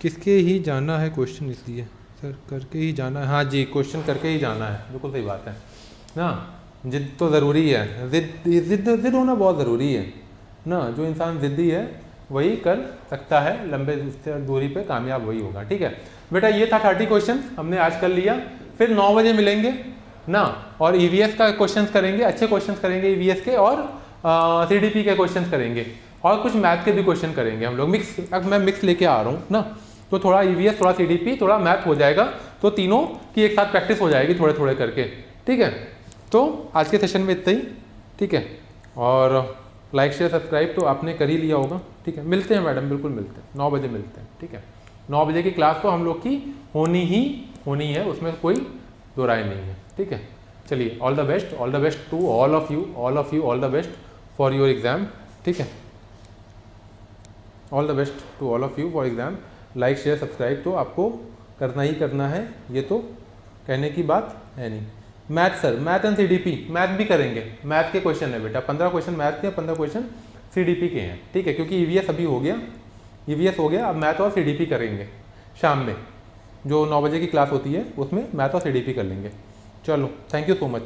किसके ही जाना है क्वेश्चन, इसलिए सर करके ही जाना है। हाँ जी, क्वेश्चन करके ही जाना है, बिल्कुल सही बात है ना। जिद तो ज़रूरी है, जिद होना बहुत ज़रूरी है ना। जो इंसान ज़िद्दी है वही कर सकता है, लंबे दूरी पे कामयाब वही होगा, ठीक है बेटा। ये था 30 क्वेश्चन हमने आज कर लिया। फिर 9 बजे मिलेंगे ना, और ईवीएस का क्वेश्चंस करेंगे, अच्छे क्वेश्चंस करेंगे ईवीएस के, और सीडीपी के क्वेश्चंस करेंगे, और कुछ मैथ के भी क्वेश्चन करेंगे हम लोग मिक्स। अब मैं मिक्स लेके आ रहा हूँ ना, तो थोड़ा ईवीएस, थोड़ा सीडीपी, थोड़ा मैथ हो जाएगा, तो तीनों की एक साथ प्रैक्टिस हो जाएगी थोड़े थोड़े करके, ठीक है। तो आज के सेशन में इतना ही, ठीक है। और लाइक शेयर सब्सक्राइब तो आपने कर ही लिया होगा, ठीक है। मिलते हैं मैडम, बिल्कुल मिलते हैं, 9 बजे मिलते हैं, ठीक है। 9 बजे की क्लास तो हम लोग की होनी है, उसमें कोई दो राय नहीं है, ठीक है। चलिए, all the best to all of you, all the best for your exam, ठीक है। All the best to all of you for exam. Like share subscribe तो आपको करना ही करना है, ये तो कहने की बात है नहीं। Math sir, math and CDP, math भी करेंगे, मैथ के क्वेश्चन है बेटा, 15 क्वेश्चन मैथ के, 15 क्वेश्चन सीडीपी के हैं, ठीक है। क्योंकि ईवीएस अभी हो गया, अब मैथ और सीडीपी करेंगे शाम में, जो 9 बजे की क्लास होती है उसमें मैथ और सीडीपी कर लेंगे। चलो, थैंक यू सो मच।